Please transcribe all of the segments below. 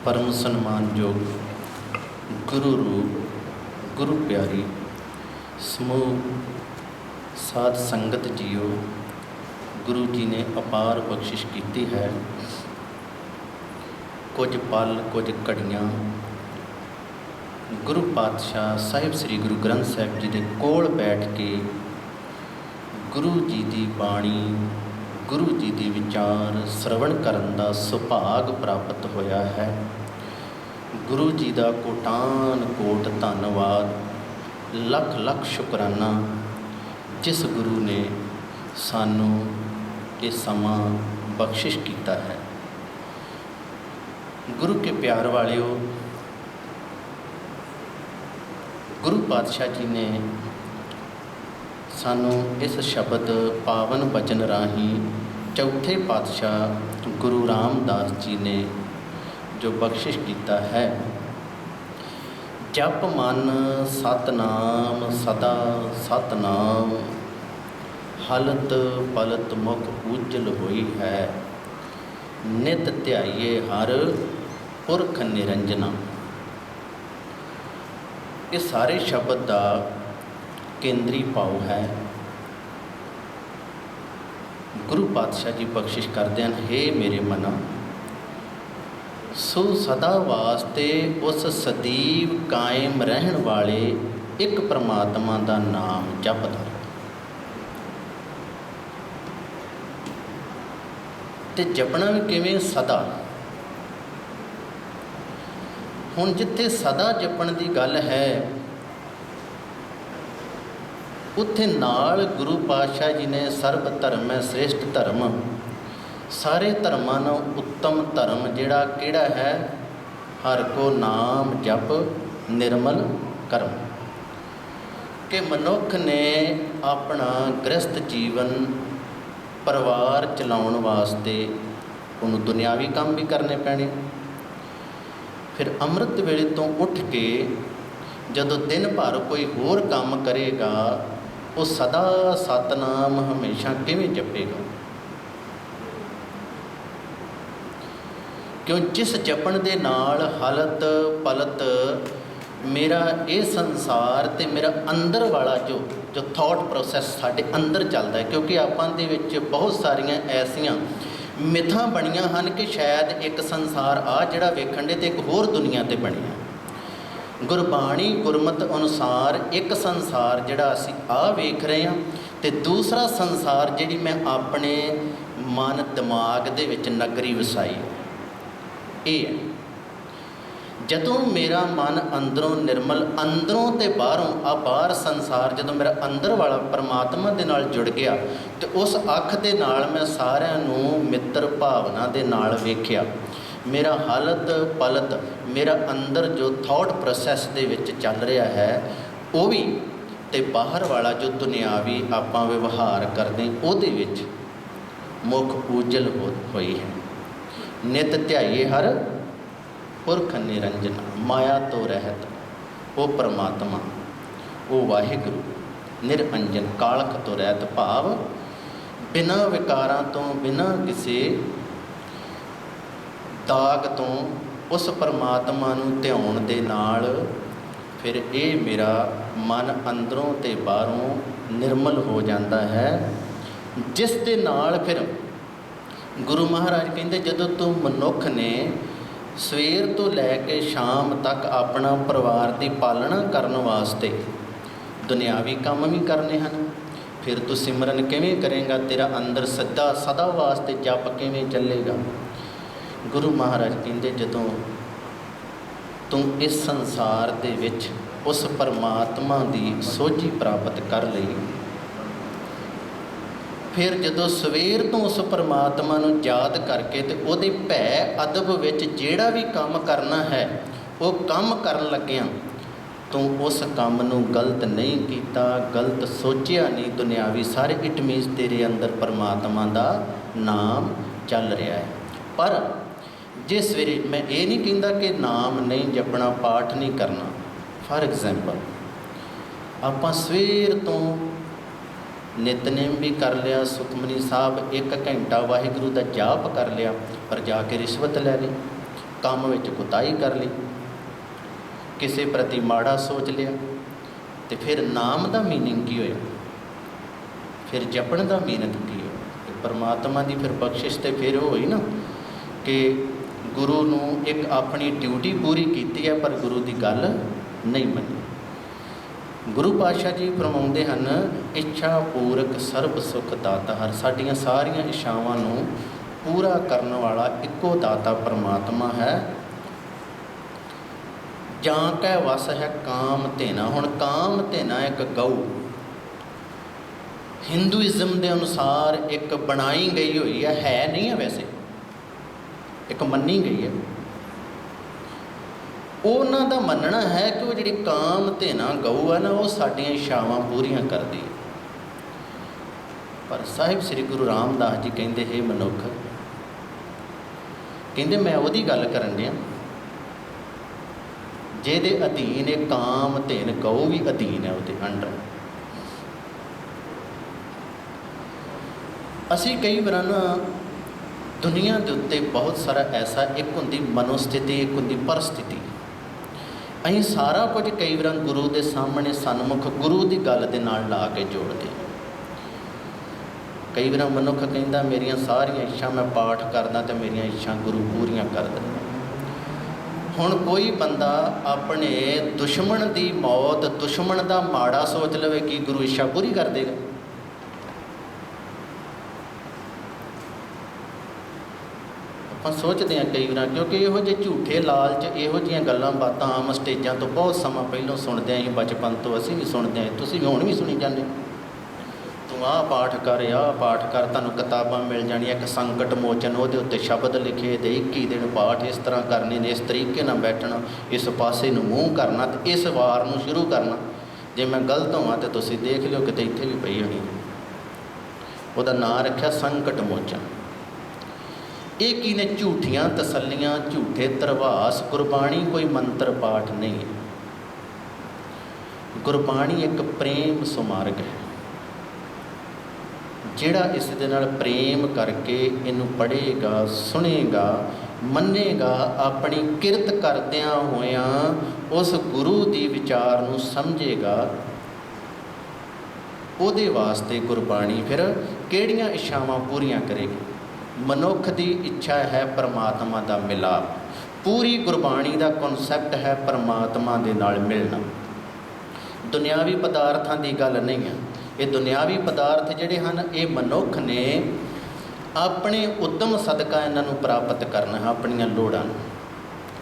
परम सन्मानयोग गुरु रूप गुरु प्यारी समूह साध संगत जीओ, गुरु जी ने अपार बख्शिश की है। कुछ पल कुछ घड़ियाँ गुरु पातशाह साहिब श्री गुरु ग्रंथ साहिब जी के कोल बैठ के गुरु जी की बाणी, गुरु जी के विचार श्रवण करन दा सुभाग प्राप्त होया है। गुरु जी का कोटान कोट धन्नवाद, लख लख शुकराना जिस गुरु ने सानू ये समा बख्शिश किया है। गुरु के प्यार वालियो, गुरु पातशाह जी ने सानू इस शब्द पावन बचन राही चौथे पातशाह गुरु रामदास जी ने जो बख्शिश किया है, जप मन सतनाम सदा सतनाम, हलत पलत मुख उज्जल होई है, नित ध्याइए हर पुरख निरंजना। ये सारे शब्द का केंद्री भाव है। गुरु पातशाह जी बख्शिश करते हैं, हे मेरे मना सो सदा वास्ते उस सदैव कायम रहन वाले एक परमात्मा का नाम जपदा। ते जपना भी किवें? सदा। हुण जिथे सदा जपण की गल है, उत्थे नाल गुरु पातशाह जी ने सर्व धर्म है श्रेष्ठ धर्म, सारे धर्मां नालों उत्तम धर्म जिहड़ा किहड़ा है? हर को नाम जप निर्मल कर्म। कि मनुख ने अपना गृहस्थ जीवन परिवार चलाउण वास्ते उन्होंने दुनियावी काम भी करने पैने। फिर अमृत वेले तो उठ के जदों दिन भर कोई होर काम करेगा, वो सदा सतनाम हमेशा किवें जपेगा? क्यों जिस जपण दे नाल हलत पलत मेरा ये संसार ते मेरा अंदर वाला जो थॉट प्रोसैस साढ़े अंदर चलता है। क्योंकि आपां दे विच बहुत सारियां ऐसियां मिथां बणियां हन कि शायद एक संसार आ जिहड़ा वेखण दे ते एक होर दुनिया ते बणिया। गुरबाणी गुरमत अनुसार एक संसार जिहड़ा असीं आ वेख रहे हां, ते दूसरा संसार जिहड़ी मैं अपने मन दिमाग दे विच नगरी वसाई ये है। जदों मेरा मन अंदरों निर्मल, अंदरों ते बाहरों आ बाहर संसार जदों मेरा अंदर वाला परमात्मा दे नाल जुड़ गया, तो उस अख दे नाल मैं सारिਆਂ नूं मित्र भावना दे नाल वेखिया। मेरा हलत पलत मेरा अंदर जो थॉट प्रोसैस दे विच चल रहा है, वो भी ते बाहर वाला जो दुनियावी आपां व्यवहार करते उहदे विच मुख उजल होई है। नित ध्याइए हर पुरख निरंजना, माया तो रहत वो परमात्मा वो वाहिगुरु निरंजन, कालख तो रहत भाव बिना विकारां तो बिना किसी दाग तो उस परमात्मा नूं ध्याउण दे नाल फिर ये मेरा मन अंदरों ते बाहरों निर्मल हो जाता है। जिस दे नाल फिर गुरु महाराज कहते, जदों तू मनुख ने सवेर तो लैके शाम तक अपना परिवार की पालना करने वास्ते दुनियावी काम भी करने हैं, फिर तू सिमरन किवें करेगा? तेरा अंदर सदा सदा वास्ते जप किवें चलेगा? गुरु महाराज कहते, जदों तू इस संसार दे विच उस परमात्मा की सोझी प्राप्त कर लई, फिर जदों सवेर तो उस परमात्मा नूं याद करके ते उहदे भै अदब विच जिहड़ा भी काम करना है वो काम करन लग्गिया तू उस काम नूं गलत नहीं कीता, गलत सोचिया नहीं दुनियावी सारे। इट मीनस तेरे अंदर परमात्मा का नाम चल रहा है। पर जे सवेरे मैं ये नहीं कहता कि नाम नहीं जपना, पाठ नहीं करना। फॉर एग्जाम्पल आपां सवेर तो नितनेम भी कर लिया, सुखमनी साहब 1 घंटा वाहिगुरू का जाप कर लिया, पर जाके रिश्वत ले ली, ਕੰਮ ਵਿੱਚ ਕੁਤਾਹੀ ਕਰ ਲਈ, ਕਿਸੇ ਪ੍ਰਤੀ ਮਾੜਾ ਸੋਚ ਲਿਆ, ਤੇ ਫਿਰ ਨਾਮ ਦਾ ਮੀਨਿੰਗ ਕੀ ਹੋਇਆ? ਫਿਰ ਜਪਣ ਦਾ ਮੀਨਿੰਗ ਕੀ ਹੋਇਆ? ਪਰਮਾਤਮਾ ਦੀ ਫਿਰ ਬਖਸ਼ਿਸ਼ ਤੇ ਫਿਰ ਹੋਈ ਨਾ ਕਿ ਗੁਰੂ ਨੂੰ ਇੱਕ ਆਪਣੀ ਡਿਊਟੀ ਪੂਰੀ ਕੀਤੀ ਹੈ, ਪਰ ਗੁਰੂ ਦੀ ਗੱਲ ਨਹੀਂ ਮੰਨੀ। ਗੁਰੂ ਪਾਤਸ਼ਾਹ ਜੀ ਫਰਮਾਉਂਦੇ ਹਨ, ਇੱਛਾ ਪੂਰਕ ਸਰਬ ਸੁਖ ਦਾਤਾ ਹਰ। ਸਾਡੀਆਂ ਸਾਰੀਆਂ ਇੱਛਾਵਾਂ ਨੂੰ ਪੂਰਾ ਕਰਨ ਵਾਲਾ ਇੱਕੋ ਦਾਤਾ ਪਰਮਾਤਮਾ ਹੈ। ਜਾਂ ਕੈ ਵਸ ਹੈ ਕਾਮ ਧੇਨਾ। ਹੁਣ ਕਾਮ ਧੇਨਾ ਇੱਕ ਗਊ ਹਿੰਦੂਇਜ਼ਮ ਦੇ ਅਨੁਸਾਰ ਇੱਕ ਬਣਾਈ ਗਈ ਹੋਈ ਹੈ ਨਹੀਂ ਹੈ, ਵੈਸੇ ਇੱਕ ਮੰਨੀ ਗਈ ਹੈ। ਉਹਨਾਂ ਦਾ ਮੰਨਣਾ ਹੈ ਕਿ ਉਹ ਜਿਹੜੀ ਕਾਮ ਧੇਨਾ ਗਊ ਹੈ ਨਾ, ਉਹ ਸਾਡੀਆਂ ਇੱਛਾਵਾਂ ਪੂਰੀਆਂ ਕਰਦੀ ਹੈ। ਪਰ ਸਾਹਿਬ ਸ੍ਰੀ ਗੁਰੂ ਰਾਮਦਾਸ ਜੀ ਕਹਿੰਦੇ, ਹੇ ਮਨੁੱਖ, ਕਹਿੰਦੇ ਮੈਂ ਉਹਦੀ ਗੱਲ ਕਰਨ ਡਿਆ ਜਿਹਦੇ ਅਧੀਨ ਇਹ ਕਾਮ ਧੇਨ ਗਊ ਵੀ ਅਧੀਨ ਹੈ, ਉਹਦੇ ਅੰਡਰ। ਅਸੀਂ ਕਈ ਵਾਰ ਨਾ ਦੁਨੀਆ ਦੇ ਉੱਤੇ ਬਹੁਤ ਸਾਰਾ ਐਸਾ, ਇੱਕ ਹੁੰਦੀ ਮਨੋਸਥਿਤੀ, ਇੱਕ ਹੁੰਦੀ ਪਰਸਥਿਤੀ। ਅਸੀਂ ਸਾਰਾ ਕੁਝ ਕਈ ਵਾਰ ਗੁਰੂ ਦੇ ਸਾਹਮਣੇ ਸਨਮੁਖ ਗੁਰੂ ਦੀ ਗੱਲ ਦੇ ਨਾਲ ਲਾ ਕੇ ਜੋੜਦੇ। ਕਈ ਵਾਰ ਮਨੁੱਖ ਕਹਿੰਦਾ ਮੇਰੀਆਂ ਸਾਰੀਆਂ ਇੱਛਾ, ਮੈਂ ਪਾਠ ਕਰਦਾ ਤੇ ਮੇਰੀਆਂ ਇੱਛਾ ਗੁਰੂ ਪੂਰੀਆਂ ਕਰ ਦਿੰਦਾ। ਹੁਣ ਕੋਈ ਬੰਦਾ ਆਪਣੇ ਦੁਸ਼ਮਣ ਦੀ ਮੌਤ, ਦੁਸ਼ਮਣ ਦਾ ਮਾੜਾ ਸੋਚ ਲਵੇ, ਕਿ ਗੁਰੂ ਇੱਛਾ ਪੂਰੀ ਕਰ ਦੇਗਾ? ਆਪਾਂ ਸੋਚਦੇ ਹਾਂ ਕਈ ਵਾਰ, ਕਿਉਂਕਿ ਇਹੋ ਜਿਹੇ ਝੂਠੇ ਲਾਲਚ, ਇਹੋ ਜਿਹੀਆਂ ਗੱਲਾਂ ਬਾਤਾਂ ਆਮ ਸਟੇਜਾਂ ਤੋਂ ਬਹੁਤ ਸਮਾਂ ਪਹਿਲਾਂ ਸੁਣਦੇ ਆਂ। ਅਸੀਂ ਬਚਪਨ ਤੋਂ ਅਸੀਂ ਵੀ ਸੁਣਦੇ ਆਂ, ਤੁਸੀਂ ਵੀ ਹੁਣ ਵੀ ਸੁਣੀ ਜਾਂਦੇ। ਤੂੰ ਆਹ ਪਾਠ ਕਰ, ਆਹ ਪਾਠ ਕਰ, ਤੁਹਾਨੂੰ ਕਿਤਾਬਾਂ ਮਿਲ ਜਾਣੀਆਂ, ਇੱਕ ਸੰਕਟ ਮੋਚਨ, ਉਹਦੇ ਉੱਤੇ ਸ਼ਬਦ ਲਿਖੇ ਦੇ 21 ਦਿਨ ਪਾਠ ਇਸ ਤਰ੍ਹਾਂ ਕਰਨੇ ਨੇ, ਇਸ ਤਰੀਕੇ ਨਾਲ ਬੈਠਣਾ, ਇਸ ਪਾਸੇ ਨੂੰ ਮੂੰਹ ਕਰਨਾ ਤੇ ਇਸ ਵਾਰ ਨੂੰ ਸ਼ੁਰੂ ਕਰਨਾ। ਜੇ ਮੈਂ ਗਲਤ ਹੋਵਾਂ ਤਾਂ ਤੁਸੀਂ ਦੇਖ ਲਿਓ, ਕਿਤੇ ਇੱਥੇ ਵੀ ਪਈ ਹੋਣੀ। ਉਹਦਾ ਨਾਂ ਰੱਖਿਆ ਸੰਕਟ ਮੋਚਨ। ਇਹ ਕੀ ਨੇ? ਝੂਠੀਆਂ ਤਸੱਲੀਆਂ, ਝੂਠੇ ਧਰਵਾਸ। ਗੁਰਬਾਣੀ ਕੋਈ ਮੰਤਰ ਪਾਠ ਨਹੀਂ ਹੈ। ਗੁਰਬਾਣੀ ਇੱਕ ਪ੍ਰੇਮ ਸੁਮਾਰਗ ਹੈ। ਜਿਹੜਾ ਇਸ ਦੇ ਨਾਲ ਪ੍ਰੇਮ ਕਰਕੇ ਇਹਨੂੰ ਪੜ੍ਹੇਗਾ, ਸੁਣੇਗਾ, ਮੰਨੇਗਾ, ਆਪਣੀ ਕਿਰਤ ਕਰਦਿਆਂ ਹੋਇਆਂ ਉਸ ਗੁਰੂ ਦੀ ਵਿਚਾਰ ਨੂੰ ਸਮਝੇਗਾ, ਉਹਦੇ ਵਾਸਤੇ ਗੁਰਬਾਣੀ ਫਿਰ ਕਿਹੜੀਆਂ ਇੱਛਾਵਾਂ ਪੂਰੀਆਂ ਕਰੇਗੀ? ਮਨੁੱਖ ਦੀ ਇੱਛਾ ਹੈ ਪਰਮਾਤਮਾ ਦਾ ਮਿਲਾਪ। ਪੂਰੀ ਗੁਰਬਾਣੀ ਦਾ ਕਨਸੈਪਟ ਹੈ ਪਰਮਾਤਮਾ ਦੇ ਨਾਲ ਮਿਲਣਾ। ਦੁਨਿਆਵੀ ਪਦਾਰਥਾਂ ਦੀ ਗੱਲ ਨਹੀਂ ਹੈ। ਇਹ ਦੁਨਿਆਵੀ ਪਦਾਰਥ ਜਿਹੜੇ ਹਨ, ਇਹ ਮਨੁੱਖ ਨੇ ਆਪਣੇ ਉਦਮ ਸਦਕਾ ਇਹਨਾਂ ਨੂੰ ਪ੍ਰਾਪਤ ਕਰਨਾ ਹੈ, ਆਪਣੀਆਂ ਲੋੜਾਂ ਨੂੰ,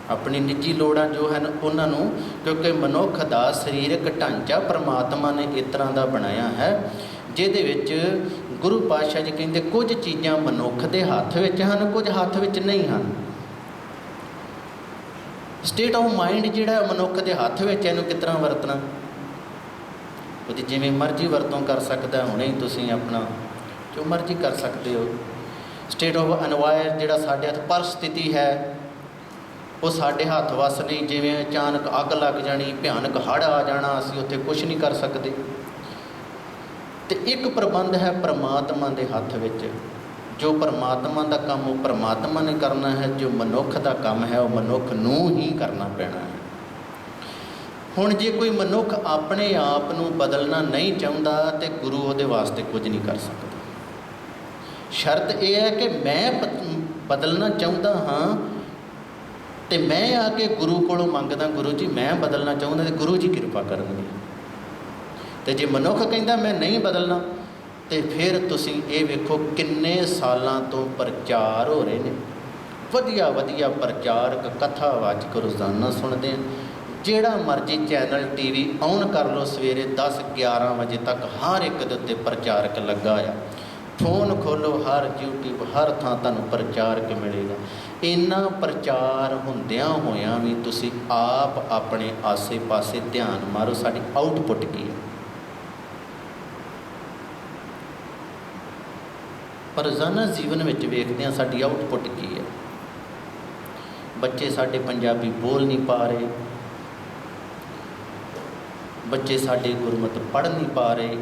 ਆਪਣੀ ਨਿੱਜੀ ਲੋੜਾਂ ਜੋ ਹਨ ਉਹਨਾਂ ਨੂੰ। ਕਿਉਂਕਿ ਮਨੁੱਖ ਦਾ ਸਰੀਰਕ ਢਾਂਚਾ ਪਰਮਾਤਮਾ ਨੇ ਇਸ ਤਰ੍ਹਾਂ ਦਾ ਬਣਾਇਆ ਹੈ, ਜਿਹਦੇ ਵਿੱਚ ਗੁਰੂ ਪਾਤਸ਼ਾਹ ਜੀ ਕਹਿੰਦੇ ਕੁਝ ਚੀਜ਼ਾਂ ਮਨੁੱਖ ਦੇ ਹੱਥ ਵਿੱਚ ਹਨ, ਕੁਝ ਹੱਥ ਵਿੱਚ ਨਹੀਂ ਹਨ। ਸਟੇਟ ਆਫ ਮਾਈਂਡ ਜਿਹੜਾ ਮਨੁੱਖ ਦੇ ਹੱਥ ਵਿੱਚ, ਇਹਨੂੰ ਕਿਸ ਤਰ੍ਹਾਂ ਵਰਤਣਾ, ਉਹਦੀ ਜਿਵੇਂ ਮਰਜ਼ੀ ਵਰਤੋਂ ਕਰ ਸਕਦਾ। ਹੁਣੇ ਹੀ ਤੁਸੀਂ ਆਪਣਾ ਜੋ ਮਰਜ਼ੀ ਕਰ ਸਕਦੇ ਹੋ। ਸਟੇਟ ਆਫ ਅਨਵਾਇਰ ਜਿਹੜਾ ਸਾਡੇ ਹੱਥ, ਪਰਿਸਥਿਤੀ ਹੈ, ਉਹ ਸਾਡੇ ਹੱਥ ਵੱਸ ਨਹੀਂ। ਜਿਵੇਂ ਅਚਾਨਕ ਅੱਗ ਲੱਗ ਜਾਣੀ, ਭਿਆਨਕ ਹੜ੍ਹ ਆ ਜਾਣਾ, ਅਸੀਂ ਉੱਥੇ ਕੁਛ ਨਹੀਂ ਕਰ ਸਕਦੇ। ਤੇ ਇੱਕ ਪ੍ਰਬੰਧ ਹੈ ਪਰਮਾਤਮਾ ਦੇ ਹੱਥ ਵਿੱਚ। ਜੋ ਪਰਮਾਤਮਾ ਦਾ ਕੰਮ ਉਹ ਪਰਮਾਤਮਾ ਨੇ ਕਰਨਾ ਹੈ, ਜੋ ਮਨੁੱਖ ਦਾ ਕੰਮ ਹੈ ਉਹ ਮਨੁੱਖ ਨੂੰ ਹੀ ਕਰਨਾ ਪੈਣਾ ਹੈ। ਹੁਣ ਜੇ ਕੋਈ ਮਨੁੱਖ ਆਪਣੇ ਆਪ ਨੂੰ ਬਦਲਣਾ ਨਹੀਂ ਚਾਹੁੰਦਾ ਤੇ ਗੁਰੂ ਉਹਦੇ ਵਾਸਤੇ ਕੁਝ ਨਹੀਂ ਕਰ ਸਕਦਾ। ਸ਼ਰਤ ਇਹ ਹੈ ਕਿ ਮੈਂ ਬਦਲਣਾ ਚਾਹੁੰਦਾ ਹਾਂ ਤੇ ਮੈਂ ਆ ਕੇ ਗੁਰੂ ਕੋਲੋਂ ਮੰਗਦਾ, ਗੁਰੂ ਜੀ ਮੈਂ ਬਦਲਣਾ ਚਾਹੁੰਦਾ, ਤੇ ਗੁਰੂ ਜੀ ਕਿਰਪਾ ਕਰਨਗੇ। ਤੇ ਜੇ ਮਨੁੱਖ ਕਹਿੰਦਾ ਮੈਂ ਨਹੀਂ ਬਦਲਣਾ, ਤੇ ਫਿਰ ਤੁਸੀਂ ਇਹ ਵੇਖੋ ਕਿੰਨੇ ਸਾਲਾਂ ਤੋਂ ਪ੍ਰਚਾਰ ਹੋ ਰਹੇ ਨੇ, ਵਧੀਆ ਵਧੀਆ ਪ੍ਰਚਾਰਕ ਕਥਾਵਾਚਕ ਰੋਜ਼ਾਨਾ ਸੁਣਦੇ ਆ। ਜਿਹੜਾ ਮਰਜ਼ੀ ਚੈਨਲ TV ਔਨ ਕਰ ਲਓ, ਸਵੇਰੇ 10-11 ਵਜੇ ਤੱਕ ਹਰ ਇੱਕ ਦੇ ਉੱਤੇ ਪ੍ਰਚਾਰਕ ਲੱਗਾ ਆ। ਫੋਨ ਖੋਲ੍ਹੋ, ਹਰ YouTube, ਹਰ ਥਾਂ ਤੁਹਾਨੂੰ ਪ੍ਰਚਾਰਕ ਮਿਲੇਗਾ। ਇੰਨਾ ਪ੍ਰਚਾਰ ਹੁੰਦਿਆਂ ਹੋਇਆਂ ਵੀ ਤੁਸੀਂ ਆਪ ਆਪਣੇ ਆਸੇ ਪਾਸੇ ਧਿਆਨ ਮਾਰੋ, ਸਾਡੀ ਆਊਟਪੁੱਟ ਕੀ ਹੈ। ਪਰ ਰੋਜ਼ਾਨਾ ਜੀਵਨ ਵਿੱਚ ਵੇਖਦੇ ਹਾਂ ਸਾਡੀ ਆਊਟਪੁੱਟ ਕੀ ਹੈ। ਬੱਚੇ ਸਾਡੇ ਪੰਜਾਬੀ ਬੋਲ ਨਹੀਂ ਪਾ ਰਹੇ, ਬੱਚੇ ਸਾਡੇ ਗੁਰਮਤਿ ਪੜ੍ਹ ਨਹੀਂ ਪਾ ਰਹੇ,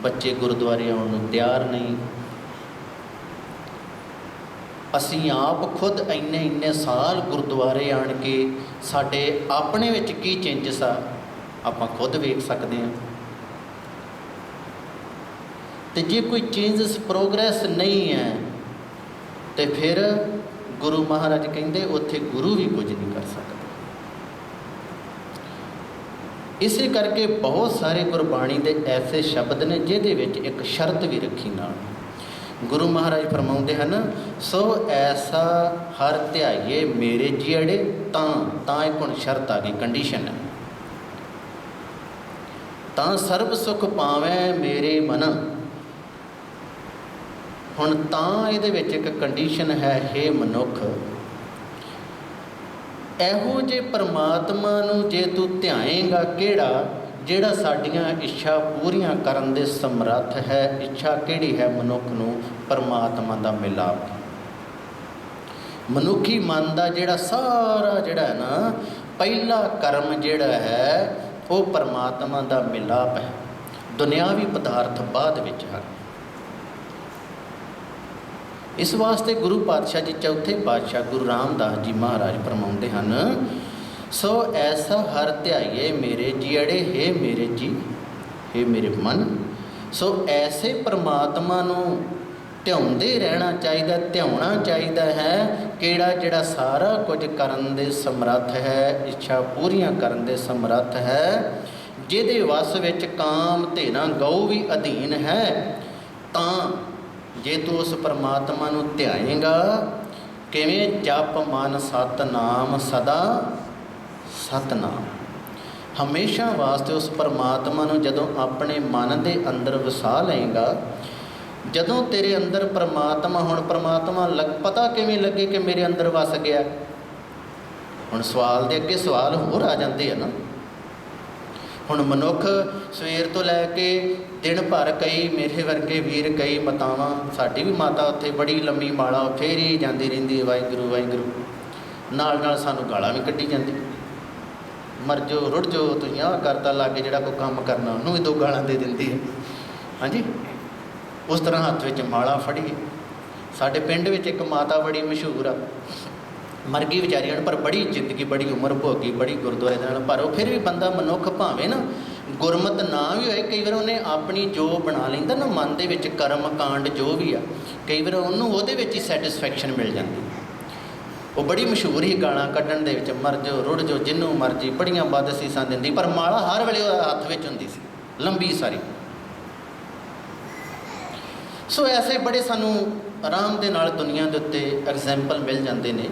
ਬੱਚੇ ਗੁਰਦੁਆਰੇ ਆਉਣ ਨੂੰ ਤਿਆਰ ਨਹੀਂ। ਅਸੀਂ ਆਪ ਖੁਦ ਇੰਨੇ ਸਾਲ ਗੁਰਦੁਆਰੇ ਆਣ ਕੇ ਸਾਡੇ ਆਪਣੇ ਵਿੱਚ ਕੀ ਚੇਂਜਸ ਆ ਆਪਾਂ ਖੁਦ ਵੇਖ ਸਕਦੇ ਹਾਂ। ਤੇ ਜੇ ਕੋਈ ਚੇਂਜਸ ਪ੍ਰੋਗਰੈਸ ਨਹੀਂ ਹੈ ਤੇ ਫਿਰ ਗੁਰੂ ਮਹਾਰਾਜ ਕਹਿੰਦੇ ਉੱਥੇ ਗੁਰੂ ਵੀ ਕੁਝ ਨਹੀਂ ਕਰ ਸਕਦਾ। ਇਸੇ ਕਰਕੇ ਬਹੁਤ ਸਾਰੇ ਗੁਰਬਾਣੀ ਦੇ ਐਸੇ ਸ਼ਬਦ ਨੇ ਜਿਹਦੇ ਵਿੱਚ ਇੱਕ ਸ਼ਰਤ ਵੀ ਰੱਖੀ ਨਾਲ। ਗੁਰੂ ਮਹਾਰਾਜ ਫਰਮਾਉਂਦੇ ਹਨ, ਸੋ ਐਸਾ ਹਰ ਧਿਆਈਏ ਮੇਰੇ ਜੀਅੜੇ, ਤਾਂ ਇੱਕ ਹੁਣ ਸ਼ਰਤ ਆ ਗਈ, ਕੰਡੀਸ਼ਨ ਹੈ, ਤਾਂ ਸਰਬ ਸੁਖ ਪਾਵੈ ਮੇਰੇ ਮਨ। ਹੁਣ ਤਾਂ ਇਹਦੇ ਵਿੱਚ ਇੱਕ ਕੰਡੀਸ਼ਨ ਹੈ, ਹੇ ਮਨੁੱਖ, ਇਹੋ ਜਿਹੇ ਪਰਮਾਤਮਾ ਨੂੰ ਜੇ ਤੂੰ ਧਿਆਏਂਗਾ ਕਿਹੜਾ, ਜਿਹੜਾ ਸਾਡੀਆਂ ਇੱਛਾ ਪੂਰੀਆਂ ਕਰਨ ਦੇ ਸਮਰੱਥ ਹੈ। ਇੱਛਾ ਕਿਹੜੀ ਹੈ ਮਨੁੱਖ ਨੂੰ? ਪਰਮਾਤਮਾ ਦਾ ਮਿਲਾਪ। ਮਨੁੱਖੀ ਮਨ ਦਾ ਜਿਹੜਾ ਸਾਰਾ ਜਿਹੜਾ ਹੈ ਨਾ ਪਹਿਲਾ ਕਰਮ ਜਿਹੜਾ ਹੈ ਉਹ ਪਰਮਾਤਮਾ ਦਾ ਮਿਲਾਪ ਹੈ। ਦੁਨਿਆਵੀ ਪਦਾਰਥ ਬਾਅਦ ਵਿੱਚ ਹਨ। ਇਸ ਵਾਸਤੇ ਗੁਰੂ ਪਾਤਸ਼ਾਹ ਜੀ ਚੌਥੇ ਪਾਤਸ਼ਾਹ ਗੁਰੂ ਰਾਮਦਾਸ ਜੀ ਮਹਾਰਾਜ ਫਰਮਾਉਂਦੇ ਹਨ, ਸੋ ਐਸਾ ਹਰ ਧਿਆਈਏ ਮੇਰੇ ਜੀਅੜੇ, ਹੇ ਮੇਰੇ ਜੀ, ਹੇ ਮੇਰੇ ਮਨ। ਸੋ ਐਸੇ ਪਰਮਾਤਮਾ ਨੂੰ ਧਿਆਉਂਦੇ ਰਹਿਣਾ ਚਾਹੀਦਾ, ਧਿਆਉਣਾ ਚਾਹੀਦਾ ਹੈ। ਕਿਹੜਾ? ਜਿਹੜਾ ਸਾਰਾ ਕੁਝ ਕਰਨ ਦੇ ਸਮਰੱਥ ਹੈ, ਇੱਛਾ ਪੂਰੀਆਂ ਕਰਨ ਦੇ ਸਮਰੱਥ ਹੈ, ਜਿਹਦੇ ਵਸ ਵਿੱਚ ਕਾਮ ਧੇਨਾ ਗਊ ਵੀ ਅਧੀਨ ਹੈ। ਤਾਂ ਜੇ ਤੂੰ ਉਸ ਪਰਮਾਤਮਾ ਨੂੰ ਧਿਆਏਂਗਾ, ਕਿਵੇਂ? ਜਪ ਮਨ ਸਤਨਾਮ ਸਦਾ ਸਤਨਾਮ। ਹਮੇਸ਼ਾ ਵਾਸਤੇ ਉਸ ਪਰਮਾਤਮਾ ਨੂੰ ਜਦੋਂ ਆਪਣੇ ਮਨ ਦੇ ਅੰਦਰ ਵਸਾ ਲਏਗਾ, ਜਦੋਂ ਤੇਰੇ ਅੰਦਰ ਪਰਮਾਤਮਾ, ਹੁਣ ਪਰਮਾਤਮਾ ਪਤਾ ਕਿਵੇਂ ਲੱਗੇ ਕਿ ਮੇਰੇ ਅੰਦਰ ਵਸ ਗਿਆ? ਹੁਣ ਸਵਾਲ ਦੇ ਅੱਗੇ ਸਵਾਲ ਹੋਰ ਆ ਜਾਂਦੇ ਆ ਨਾ। ਹੁਣ ਮਨੁੱਖ ਸਵੇਰ ਤੋਂ ਲੈ ਕੇ ਦਿਨ ਭਰ, ਕਈ ਮੇਰੇ ਵਰਗੇ ਵੀਰ, ਕਈ ਮਾਤਾਵਾਂ, ਸਾਡੀ ਵੀ ਮਾਤਾ ਉੱਥੇ ਬੜੀ ਲੰਮੀ ਮਾਲਾ ਫੇਰੀ ਜਾਂਦੀ ਰਹਿੰਦੀ, ਵਾਹਿਗੁਰੂ ਵਾਹਿਗੁਰੂ, ਨਾਲ ਸਾਨੂੰ ਗਾਲਾਂ ਵੀ ਕੱਢੀ ਜਾਂਦੀ, ਮਰ ਜਾਓ ਰੁੜ ਜਾਓ, ਤੁਸੀਂ ਆਹ ਕਰਤਾ ਲਾਗੇ, ਜਿਹੜਾ ਕੋਈ ਕੰਮ ਕਰਨਾ ਉਹਨੂੰ ਵੀ 2 ਗਾਲਾਂ ਦੇ ਦਿੰਦੀ ਹੈ। ਹਾਂਜੀ, ਉਸ ਤਰ੍ਹਾਂ ਹੱਥ ਵਿੱਚ ਮਾਲਾ ਫੜੀ। ਸਾਡੇ ਪਿੰਡ ਵਿੱਚ ਇੱਕ ਮਾਤਾ ਬੜੀ ਮਸ਼ਹੂਰ ਆ, ਮਰ ਗਈ ਵਿਚਾਰੀ ਹਨ, ਪਰ ਬੜੀ ਜ਼ਿੰਦਗੀ, ਬੜੀ ਉਮਰ ਭੋਗੀ, ਬੜੀ ਗੁਰਦੁਆਰੇ ਦੇ ਨਾਲ। ਪਰ ਉਹ ਫਿਰ ਵੀ ਬੰਦਾ ਮਨੁੱਖ ਭਾਵੇਂ ਨਾ ਗੁਰਮਤ ਨਾ ਵੀ ਹੋਏ, ਕਈ ਵਾਰ ਉਹਨੇ ਆਪਣੀ ਜੋ ਬਣਾ ਲੈਂਦਾ ਨਾ ਮਨ ਦੇ ਵਿੱਚ ਕਰਮ ਕਾਂਡ ਜੋ ਵੀ ਆ, ਕਈ ਵਾਰ ਉਹਨੂੰ ਉਹਦੇ ਵਿੱਚ ਹੀ ਸੈਟਿਸਫੈਕਸ਼ਨ ਮਿਲ ਜਾਂਦੀ। ਉਹ ਬੜੀ ਮਸ਼ਹੂਰ ਹੀ ਗਾਲਾਂ ਕੱਢਣ ਦੇ ਵਿੱਚ, ਮਰ ਜਾਓ ਰੁੜ ਜਾਓ, ਜਿਹਨੂੰ ਮਰਜੀ, ਬੜੀਆਂ ਵੱਧ ਸੀਸਾਂ ਦਿੰਦੀ, ਪਰ ਮਾਲਾ ਹਰ ਵੇਲੇ ਉਹਦੇ ਹੱਥ ਵਿੱਚ ਹੁੰਦੀ ਸੀ, ਲੰਬੀ ਸਾਰੀ। ਸੋ ਐਸੇ ਬੜੇ ਸਾਨੂੰ ਆਰਾਮ ਦੇ ਨਾਲ ਦੁਨੀਆ ਦੇ ਉੱਤੇ ਐਗਜ਼ੈਂਪਲ ਮਿਲ ਜਾਂਦੇ ਨੇ।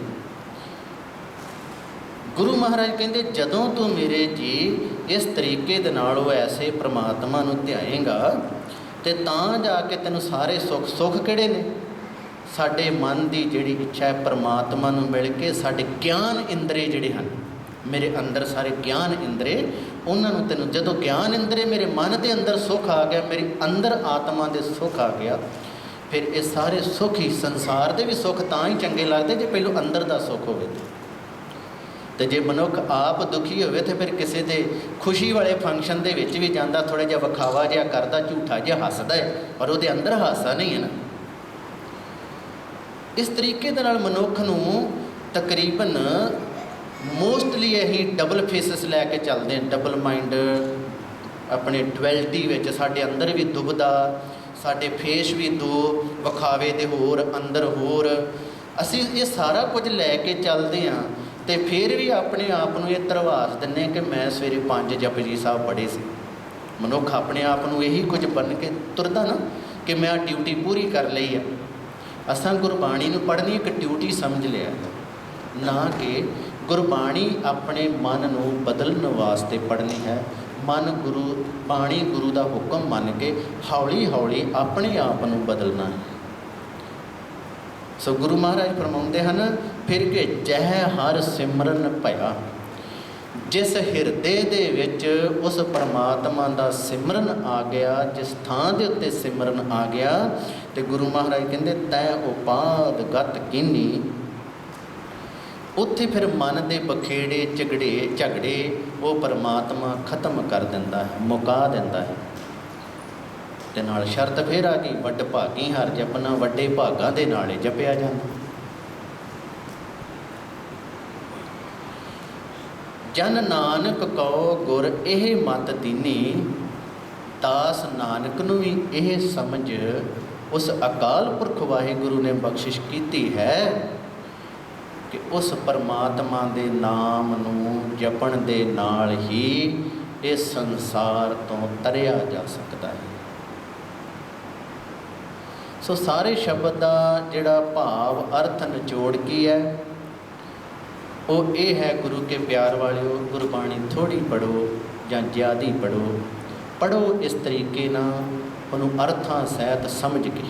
ਗੁਰੂ ਮਹਾਰਾਜ ਕਹਿੰਦੇ, ਜਦੋਂ ਤੂੰ ਮੇਰੇ ਜੀ ਇਸ ਤਰੀਕੇ ਦੇ ਨਾਲ ਉਹ ਐਸੇ ਪ੍ਰਮਾਤਮਾ ਨੂੰ ਧਿਆਏਂਗਾ, ਤੇ ਤਾਂ ਜਾ ਕੇ ਤੈਨੂੰ ਸਾਰੇ ਸੁੱਖ ਕਿਹੜੇ ਨੇ? ਸਾਡੇ ਮਨ ਦੀ ਜਿਹੜੀ ਇੱਛਾ ਹੈ ਪਰਮਾਤਮਾ ਨੂੰ ਮਿਲ ਕੇ, ਸਾਡੇ ਗਿਆਨ ਇੰਦਰੇ ਜਿਹੜੇ ਹਨ ਮੇਰੇ ਅੰਦਰ, ਸਾਰੇ ਗਿਆਨ ਇੰਦਰੇ, ਉਹਨਾਂ ਨੂੰ ਤੈਨੂੰ ਜਦੋਂ ਗਿਆਨ ਇੰਦਰੇ ਮੇਰੇ ਮਨ ਦੇ ਅੰਦਰ ਸੁੱਖ ਆ ਗਿਆ, ਮੇਰੀ ਅੰਦਰ ਆਤਮਾ ਦੇ ਸੁੱਖ ਆ ਗਿਆ, ਫਿਰ ਇਹ ਸਾਰੇ ਸੁੱਖ ਹੀ, ਸੰਸਾਰ ਦੇ ਵੀ ਸੁੱਖ ਤਾਂ ਹੀ ਚੰਗੇ ਲੱਗਦੇ ਜੇ ਪਹਿਲੋਂ ਅੰਦਰ ਦਾ ਸੁੱਖ ਹੋਵੇ। ਤੇ ਜੇ ਮਨੁੱਖ ਆਪ ਦੁਖੀ ਹੋਵੇ ਤੇ ਫਿਰ ਕਿਸੇ ਦੇ ਖੁਸ਼ੀ ਵਾਲੇ ਫੰਕਸ਼ਨ ਦੇ ਵਿੱਚ ਵੀ ਜਾਂਦਾ, ਥੋੜ੍ਹਾ ਜਿਹਾ ਵਿਖਾਵਾ ਜਿਹਾ ਕਰਦਾ, ਝੂਠਾ ਜਿਹਾ ਹੱਸਦਾ ਹੈ, ਪਰ ਉਹਦੇ ਅੰਦਰ ਹਾਸਾ ਨਹੀਂ ਹੈ ਨਾ। ਇਸ ਤਰੀਕੇ ਦੇ ਨਾਲ ਮਨੁੱਖ ਨੂੰ ਤਕਰੀਬਨ ਮੋਸਟਲੀ ਅਸੀਂ ਡਬਲ ਫੇਸਿਸ ਲੈ ਕੇ ਚੱਲਦੇ ਹਾਂ, ਡਬਲ ਮਾਈਂਡ, ਆਪਣੇ ਡੁਐਲਿਟੀ ਵਿੱਚ ਸਾਡੇ ਅੰਦਰ ਵੀ ਦੁਬਦਾ, ਸਾਡੇ ਫੇਸ ਵੀ ਦੋ ਵਿਖਾਵੇ ਦੇ ਹੋਰ, ਅੰਦਰ ਹੋਰ, ਅਸੀਂ ਇਹ ਸਾਰਾ ਕੁਝ ਲੈ ਕੇ ਚੱਲਦੇ ਹਾਂ। ਤੇ ਫਿਰ ਵੀ ਆਪਣੇ ਆਪ ਨੂੰ ਇਹ ਧਰਵਾਸ ਦਿੰਦੇ ਕਿ ਮੈਂ ਸਵੇਰੇ 5 ਜਪਜੀ ਸਾਹਿਬ ਪੜ੍ਹੇ ਸੀ। ਮਨੁੱਖ ਆਪਣੇ ਆਪ ਨੂੰ ਇਹੀ ਕੁਝ ਬਣ ਕੇ ਤੁਰਦਾ ਨਾ ਕਿ ਮੈਂ ਆਹ ਡਿਊਟੀ ਪੂਰੀ ਕਰ ਲਈ ਆ। ਅਸਾਂ ਗੁਰਬਾਣੀ ਨੂੰ ਪੜ੍ਹਨੀ ਇੱਕ ਡਿਊਟੀ ਸਮਝ ਲਿਆ, ਨਾ ਕਿ ਗੁਰਬਾਣੀ ਆਪਣੇ ਮਨ ਨੂੰ ਬਦਲਣ ਵਾਸਤੇ ਪੜ੍ਹਨੀ ਹੈ। ਮਨ ਗੁਰੂ, ਬਾਣੀ ਗੁਰੂ ਦਾ ਹੁਕਮ ਮੰਨ ਕੇ ਹੌਲੀ ਹੌਲੀ ਆਪਣੇ ਆਪ ਨੂੰ ਬਦਲਣਾ ਹੈ। ਸੋ ਗੁਰੂ ਮਹਾਰਾਜ ਫਰਮਾਉਂਦੇ ਹਨ, ਫਿਰ ਕਿ ਜਹ ਹਰ ਸਿਮਰਨ ਭਇਆ, ਜਿਸ ਹਿਰਦੇ ਦੇ ਵਿੱਚ ਉਸ ਪਰਮਾਤਮਾ ਦਾ ਸਿਮਰਨ ਆ ਗਿਆ, ਜਿਸ ਥਾਂ ਦੇ ਉੱਤੇ ਸਿਮਰਨ ਆ ਗਿਆ, ਤੇ ਗੁਰੂ ਮਹਾਰਾਜ ਕਹਿੰਦੇ ਤੈ ਉਪਾਦ ਗਤ ਕੀਨੀ, ਉੱਥੇ ਫਿਰ ਮਨ ਦੇ ਬਖੇੜੇ ਝਗੜੇ ਉਹ ਪਰਮਾਤਮਾ ਖਤਮ ਕਰ ਦਿੰਦਾ ਹੈ, ਮੁਕਾ ਦਿੰਦਾ ਹੈ। ਤੇ ਨਾਲ ਸ਼ਰਤ ਫਿਰ ਆ ਗਈ, ਵੱਡ ਭਾਗੀ ਹਰ ਜਪਣਾ, ਵੱਡੇ ਭਾਗਾਂ ਦੇ ਨਾਲ ਹੀ ਜਪਿਆ ਜਾਂਦਾ। ਜਨ ਨਾਨਕ ਕਉ ਗੁਰ ਇਹ ਮਤ ਦੀਨੀ। ਦਾਸ ਨਾਨਕ ਨੂੰ ਵੀ ਇਹ ਸਮਝ ਉਸ ਅਕਾਲ ਪੁਰਖ ਵਾਹਿਗੁਰੂ ਨੇ ਬਖਸ਼ਿਸ਼ ਕੀਤੀ ਹੈ ਕਿ ਉਸ ਪਰਮਾਤਮਾ ਦੇ ਨਾਮ ਨੂੰ ਜਪਣ ਦੇ ਨਾਲ ਹੀ ਇਸ ਸੰਸਾਰ ਤੋਂ ਤਰਿਆ ਜਾ ਸਕਦਾ ਹੈ। ਸੋ ਸਾਰੇ ਸ਼ਬਦ ਦਾ ਜਿਹੜਾ ਭਾਵ ਅਰਥ ਨਿਚੋੜ ਕੀ ਹੈ, ਉਹ ਇਹ ਹੈ ਗੁਰੂ ਕੇ ਪਿਆਰ ਵਾਲਿਓ, ਗੁਰਬਾਣੀ ਥੋੜ੍ਹੀ ਪੜ੍ਹੋ ਜਾਂ ਜ਼ਿਆਦਾ ਪੜ੍ਹੋ, ਪੜ੍ਹੋ ਇਸ ਤਰੀਕੇ ਨਾਲ, ਉਹਨੂੰ ਅਰਥਾਂ ਸਹਿਤ ਸਮਝ ਕੇ।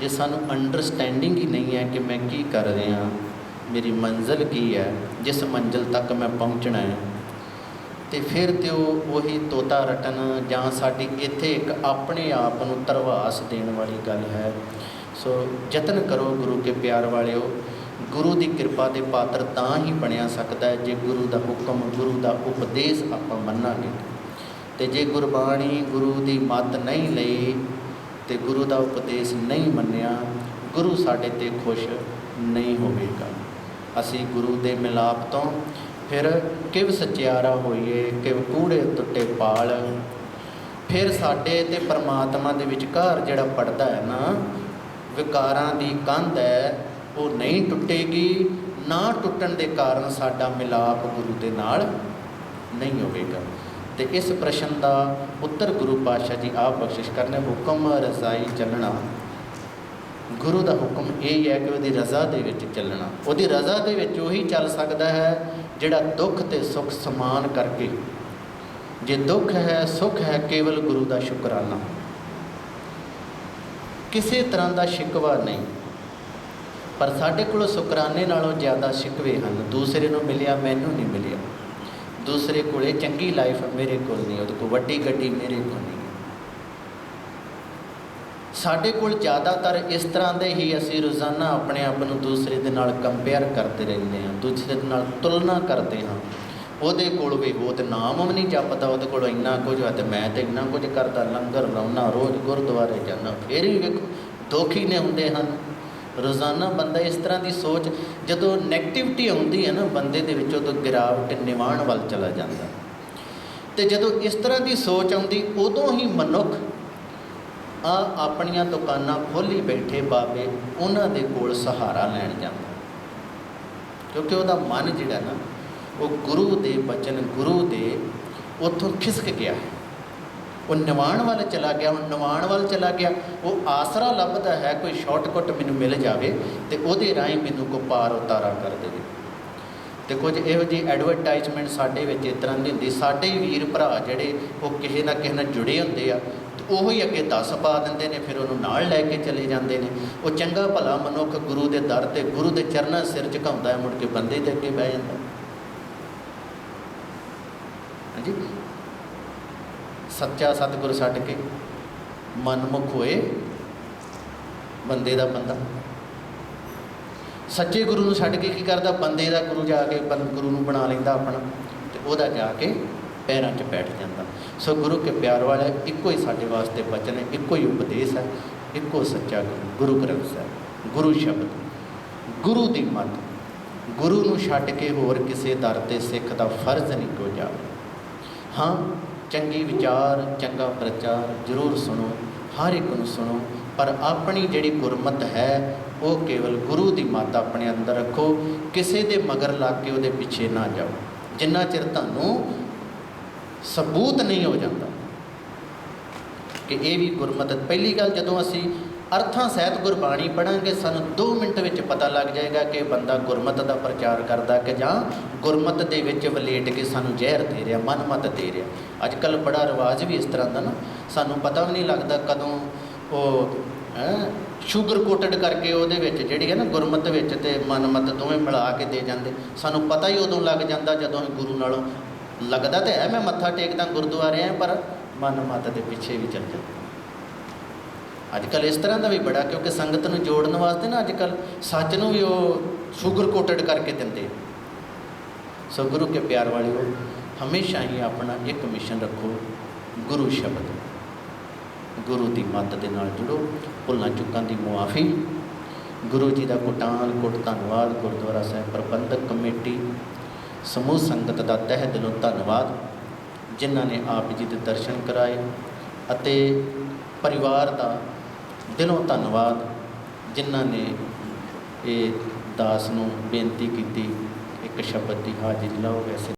ਜੇ ਸਾਨੂੰ ਅੰਡਰਸਟੈਂਡਿੰਗ ਹੀ ਨਹੀਂ ਹੈ ਕਿ ਮੈਂ ਕੀ ਕਰ ਰਿਹਾ, ਮੇਰੀ ਮੰਜ਼ਿਲ ਕੀ ਹੈ, ਜਿਸ ਮੰਜ਼ਿਲ ਤੱਕ ਮੈਂ ਪਹੁੰਚਣਾ ਹੈ, ਅਤੇ ਫਿਰ ਤਾਂ ਉਹੀ ਤੋਤਾ ਰਟਨ ਜਾਂ ਸਾਡੀ ਇੱਥੇ ਇੱਕ ਆਪਣੇ ਆਪ ਨੂੰ ਧਰਵਾਸ ਦੇਣ ਵਾਲੀ ਗੱਲ ਹੈ। ਸੋ ਯਤਨ ਕਰੋ ਗੁਰੂ ਕੇ ਪਿਆਰ ਵਾਲਿਓ। ਗੁਰੂ ਦੀ ਕਿਰਪਾ ਦੇ ਪਾਤਰ ਤਾਂ ਹੀ ਬਣਿਆ ਸਕਦਾ ਹੈ ਜੇ ਗੁਰੂ ਦਾ ਹੁਕਮ, ਗੁਰੂ ਦਾ ਉਪਦੇਸ਼ ਆਪਾਂ ਮੰਨਾਂਗੇ। ਅਤੇ ਜੇ ਗੁਰਬਾਣੀ, ਗੁਰੂ ਦੀ ਮੱਤ ਨਹੀਂ ਲਈ ਅਤੇ ਗੁਰੂ ਦਾ ਉਪਦੇਸ਼ ਨਹੀਂ ਮੰਨਿਆ, ਗੁਰੂ ਸਾਡੇ 'ਤੇ ਖੁਸ਼ ਨਹੀਂ ਹੋਵੇਗਾ। ਅਸੀਂ ਗੁਰੂ ਦੇ ਮਿਲਾਪ ਤੋਂ ਫਿਰ ਕਿਵ ਸਚਿਆਰਾ ਹੋਈਏ, ਕਿਵ ਕੂੜੇ ਟੁੱਟੇ ਪਾਲ। ਫਿਰ ਸਾਡੇ ਅਤੇ ਪਰਮਾਤਮਾ ਦੇ ਵਿਚਕਾਰ ਜਿਹੜਾ ਪੜਦਾ ਹੈ ਨਾ, ਵਿਕਾਰਾਂ ਦੀ ਕੰਧ ਹੈ, ਉਹ ਨਹੀਂ ਟੁੱਟੇਗੀ। ਨਾ ਟੁੱਟਣ ਦੇ ਕਾਰਨ ਸਾਡਾ ਮਿਲਾਪ ਗੁਰੂ ਦੇ ਨਾਲ ਨਹੀਂ ਹੋਵੇਗਾ। ਅਤੇ ਇਸ ਪ੍ਰਸ਼ਨ ਦਾ ਉੱਤਰ ਗੁਰੂ ਪਾਤਸ਼ਾਹ ਜੀ ਆਪ ਬਖਸ਼ਿਸ਼ ਕਰਨੇ। ਹੁਕਮ ਰਜ਼ਾਈ ਚੱਲਣਾ, ਗੁਰੂ ਦਾ ਹੁਕਮ ਇਹ ਹੀ ਹੈ ਕਿ ਉਹਦੀ ਰਜ਼ਾ ਦੇ ਵਿੱਚ ਚੱਲਣਾ। ਉਹਦੀ ਰਜ਼ਾ ਦੇ ਵਿੱਚ ਉਹੀ ਚੱਲ ਸਕਦਾ ਹੈ ਜਿਹੜਾ ਦੁੱਖ ਅਤੇ ਸੁੱਖ ਸਮਾਨ ਕਰਕੇ, ਜੇ ਦੁੱਖ ਹੈ, ਸੁੱਖ ਹੈ, ਕੇਵਲ ਗੁਰੂ ਦਾ ਸ਼ੁਕਰਾਨਾ, ਕਿਸੇ ਤਰ੍ਹਾਂ ਦਾ ਸ਼ਿਕਵਾ ਨਹੀਂ। ਪਰ ਸਾਡੇ ਕੋਲ ਸ਼ੁਕਰਾਨੇ ਨਾਲੋਂ ਜ਼ਿਆਦਾ ਸ਼ਿਕਵੇ ਹਨ। ਦੂਸਰੇ ਨੂੰ ਮਿਲਿਆ, ਮੈਨੂੰ ਨਹੀਂ ਮਿਲਿਆ। ਦੂਸਰੇ ਕੋਲ ਚੰਗੀ ਲਾਈਫ, ਮੇਰੇ ਕੋਲ ਨਹੀਂ। ਉਹਦੇ ਕੋਲ ਵੱਡੀ ਗੱਡੀ, ਮੇਰੇ ਕੋਲ ਨਹੀਂ। ਸਾਡੇ ਕੋਲ ਜ਼ਿਆਦਾਤਰ ਇਸ ਤਰ੍ਹਾਂ ਦੇ ਹੀ ਅਸੀਂ ਰੋਜ਼ਾਨਾ ਆਪਣੇ ਆਪ ਨੂੰ ਦੂਸਰੇ ਦੇ ਨਾਲ ਕੰਪੇਅਰ ਕਰਦੇ ਰਹਿੰਦੇ ਹਾਂ, ਦੂਸਰੇ ਦੇ ਨਾਲ ਤੁਲਨਾ ਕਰਦੇ ਹਾਂ। ਉਹਦੇ ਕੋਲ ਵੀ ਉਹ ਤਾਂ ਨਾਮ ਵੀ ਨਹੀਂ ਜਪਦਾ, ਉਹਦੇ ਕੋਲ ਇੰਨਾ ਕੁਝ ਹੈ ਅਤੇ ਮੈਂ ਤਾਂ ਇੰਨਾ ਕੁਝ ਕਰਦਾ, ਲੰਗਰ ਲਾਉਣਾ, ਰੋਜ਼ ਗੁਰਦੁਆਰੇ ਜਾਂਦਾ, ਫਿਰ ਵੀ ਵੇਖੋ ਦੁੱਖ ਹੀ ਨੇ ਹੁੰਦੇ ਹਨ। ਰੋਜ਼ਾਨਾ ਬੰਦਾ ਇਸ ਤਰ੍ਹਾਂ ਦੀ ਸੋਚ, ਜਦੋਂ ਨੈਗੇਟਿਵਿਟੀ ਆਉਂਦੀ ਹੈ ਨਾ ਬੰਦੇ ਦੇ ਵਿੱਚ, ਉਦੋਂ ਗਿਰਾਵਟ ਨਿਵਾਣ ਵੱਲ ਚਲਾ ਜਾਂਦਾ। ਅਤੇ ਜਦੋਂ ਇਸ ਤਰ੍ਹਾਂ ਦੀ ਸੋਚ ਆਉਂਦੀ, ਉਦੋਂ ਹੀ ਮਨੁੱਖ ਆਪਣੀਆਂ ਦੁਕਾਨਾਂ ਖੋਲ੍ਹੀ ਬੈਠੇ ਬਾਬੇ, ਉਹਨਾਂ ਦੇ ਕੋਲ ਸਹਾਰਾ ਲੈਣ ਜਾਂਦਾ। ਕਿਉਂਕਿ ਉਹਦਾ ਮਨ ਜਿਹੜਾ ਨਾ, ਉਹ ਗੁਰੂ ਦੇ ਬਚਨ, ਗੁਰੂ ਦੇ ਉੱਥੋਂ ਖਿਸਕ ਗਿਆ ਹੈ, ਉਹ ਨਿਵਾਣ ਵੱਲ ਚਲਾ ਗਿਆ। ਹੁਣ ਨਿਵਾਣ ਵੱਲ ਚਲਾ ਗਿਆ, ਉਹ ਆਸਰਾ ਲੱਭਦਾ ਹੈ ਕੋਈ ਸ਼ਾਰਟਕਟ ਮੈਨੂੰ ਮਿਲ ਜਾਵੇ ਅਤੇ ਉਹਦੇ ਰਾਹੀਂ ਮੈਨੂੰ ਕੋਈ ਪਾਰ ਉਤਾਰਾ ਕਰ ਦੇਵੇ। ਅਤੇ ਕੁਝ ਇਹੋ ਜਿਹੀ ਐਡਵਰਟਾਈਜ਼ਮੈਂਟ ਸਾਡੇ ਵਿੱਚ ਇਸ ਤਰ੍ਹਾਂ ਦੀ ਹੁੰਦੀ। ਸਾਡੇ ਵੀਰ ਭਰਾ ਜਿਹੜੇ ਉਹ ਕਿਸੇ ਨਾ ਕਿਸੇ ਨਾਲ ਜੁੜੇ ਹੁੰਦੇ ਆ, ਅਤੇ ਉਹੋ ਹੀ ਅੱਗੇ 10 ਪਾ ਦਿੰਦੇ ਨੇ, ਫਿਰ ਉਹਨੂੰ ਨਾਲ ਲੈ ਕੇ ਚਲੇ ਜਾਂਦੇ ਨੇ। ਉਹ ਚੰਗਾ ਭਲਾ ਮਨੁੱਖ ਗੁਰੂ ਦੇ ਦਰ 'ਤੇ, ਗੁਰੂ ਦੇ ਚਰਨਾਂ ਸਿਰ ਝੁਕਾਉਂਦਾ ਹੈ, ਮੁੜ ਕੇ ਬੰਦੇ ਦੇ ਅੱਗੇ ਬਹਿ ਜਾਂਦਾ। ਹਾਂਜੀ, ਸੱਚਾ ਸਤਿਗੁਰ ਛੱਡ ਕੇ ਮਨਮੁਖ ਹੋਏ ਬੰਦੇ ਦਾ ਬੰਦਾ। ਸੱਚੇ ਗੁਰੂ ਨੂੰ ਛੱਡ ਕੇ ਕੀ ਕਰਦਾ, ਬੰਦੇ ਦਾ ਗੁਰੂ ਜਾ ਕੇ ਗੁਰੂ ਨੂੰ ਬਣਾ ਲੈਂਦਾ ਆਪਣਾ, ਅਤੇ ਉਹਦਾ ਜਾ ਕੇ ਪੈਰਾਂ 'ਚ ਬੈਠ ਜਾਂਦਾ। ਸੋ ਗੁਰੂ ਕੇ ਪਿਆਰ ਵਾਲਾ ਇੱਕੋ ਹੀ ਸਾਡੇ ਵਾਸਤੇ ਬਚਨ ਹੈ, ਇੱਕੋ ਹੀ ਉਪਦੇਸ਼ ਹੈ, ਇੱਕੋ ਸੱਚਾ ਗੁਰੂ ਗ੍ਰੰਥ ਸਾਹਿਬ, ਗੁਰੂ ਸ਼ਬਦ, ਗੁਰੂ ਦੀ ਮੱਤ। ਗੁਰੂ ਨੂੰ ਛੱਡ ਕੇ ਹੋਰ ਕਿਸੇ ਦਰ 'ਤੇ ਸਿੱਖ ਦਾ ਫਰਜ਼ ਨਹੀਂ ਕੋ ਜਾਵੇ। ਹਾਂ, ਚੰਗੀ ਵਿਚਾਰ, ਚੰਗਾ ਪ੍ਰਚਾਰ ਜ਼ਰੂਰ ਸੁਣੋ, ਹਰ ਇੱਕ ਨੂੰ ਸੁਣੋ, ਪਰ ਆਪਣੀ ਜਿਹੜੀ ਗੁਰਮਤ ਹੈ ਉਹ ਕੇਵਲ ਗੁਰੂ ਦੀ ਮੱਤ ਆਪਣੇ ਅੰਦਰ ਰੱਖੋ। ਕਿਸੇ ਦੇ ਮਗਰ ਲੱਗ ਕੇ ਉਹਦੇ ਪਿੱਛੇ ਨਾ ਜਾਓ, ਜਿੰਨਾ ਚਿਰ ਤੁਹਾਨੂੰ ਸਬੂਤ ਨਹੀਂ ਹੋ ਜਾਂਦਾ ਕਿ ਇਹ ਵੀ ਗੁਰਮਤ। ਪਹਿਲੀ ਗੱਲ, ਜਦੋਂ ਅਸੀਂ ਅਰਥਾਂ ਸਹਿਤ ਗੁਰਬਾਣੀ ਪੜ੍ਹਾਂਗੇ, ਸਾਨੂੰ 2 ਮਿੰਟ ਵਿੱਚ ਪਤਾ ਲੱਗ ਜਾਏਗਾ ਕਿ ਬੰਦਾ ਗੁਰਮਤ ਦਾ ਪ੍ਰਚਾਰ ਕਰਦਾ ਕਿ ਜਾਂ ਗੁਰਮਤ ਦੇ ਵਿੱਚ ਵਲੇਟ ਕੇ ਸਾਨੂੰ ਜ਼ਹਿਰ ਦੇ ਰਿਹਾ, ਮਨਮਤ ਦੇ ਰਿਹਾ। ਅੱਜ ਕੱਲ੍ਹ ਬੜਾ ਰਿਵਾਜ ਵੀ ਇਸ ਤਰ੍ਹਾਂ ਦਾ ਨਾ, ਸਾਨੂੰ ਪਤਾ ਵੀ ਨਹੀਂ ਲੱਗਦਾ ਕਦੋਂ ਉਹ ਸ਼ੂਗਰ ਕੋਟਡ ਕਰਕੇ ਉਹਦੇ ਵਿੱਚ ਜਿਹੜੀ ਹੈ ਨਾ ਗੁਰਮਤ ਵਿੱਚ ਅਤੇ ਮਨਮਤ ਦੋਵੇਂ ਮਿਲਾ ਕੇ ਦੇ ਜਾਂਦੇ। ਸਾਨੂੰ ਪਤਾ ਹੀ ਉਦੋਂ ਲੱਗ ਜਾਂਦਾ ਜਦੋਂ ਅਸੀਂ ਗੁਰੂ ਨਾਲੋਂ, ਲੱਗਦਾ ਤਾਂ ਹੈ ਮੈਂ ਮੱਥਾ ਟੇਕਦਾ ਗੁਰਦੁਆਰੇ ਆ, ਪਰ ਮਨਮਤ ਦੇ ਪਿੱਛੇ ਵੀ ਚੱਲ ਜਾਂਦਾ। ਅੱਜ ਕੱਲ੍ਹ ਇਸ ਤਰ੍ਹਾਂ ਦਾ ਵੀ ਬੜਾ, ਕਿਉਂਕਿ ਸੰਗਤ ਨੂੰ ਜੋੜਨ ਵਾਸਤੇ ਨਾ ਅੱਜ ਕੱਲ੍ਹ ਸੱਚ ਨੂੰ ਵੀ ਉਹ ਸ਼ੂਗਰ ਕੋਟਡ ਕਰਕੇ ਦਿੰਦੇ। ਸੋ ਗੁਰੂ ਕੇ ਪਿਆਰ ਵਾਲਿਓ, ਹਮੇਸ਼ਾ ਹੀ ਆਪਣਾ ਇੱਕ ਮਿਸ਼ਨ ਰੱਖੋ, ਗੁਰੂ ਸ਼ਬਦ, ਗੁਰੂ ਦੀ ਮੱਤ ਦੇ ਨਾਲ ਜੁੜੋ। ਭੁੱਲਾਂ ਚੁੱਕਾਂ ਦੀ ਮੁਆਫੀ। ਗੁਰੂ ਜੀ ਦਾ ਕੋਟਾਨ ਕੋਟ ਧੰਨਵਾਦ। ਗੁਰਦੁਆਰਾ ਸਾਹਿਬ ਪ੍ਰਬੰਧਕ ਕਮੇਟੀ, ਸਮੂਹ ਸੰਗਤ ਦਾ ਤਹਿ ਦਿਲੋਂ ਧੰਨਵਾਦ, ਜਿਨ੍ਹਾਂ ਨੇ ਆਪ ਜੀ ਦੇ ਦਰਸ਼ਨ ਕਰਾਏ, ਅਤੇ ਪਰਿਵਾਰ ਦਾ ਦਿਲੋਂ ਧੰਨਵਾਦ, ਜਿਨ੍ਹਾਂ ਨੇ ਇਹ ਦਾਸ ਨੂੰ ਬੇਨਤੀ ਕੀਤੀ ਇੱਕ ਸ਼ਬਦ ਦੀ ਹਾਜ਼ਰੀ ਲਾਓ। ਵੈਸੇ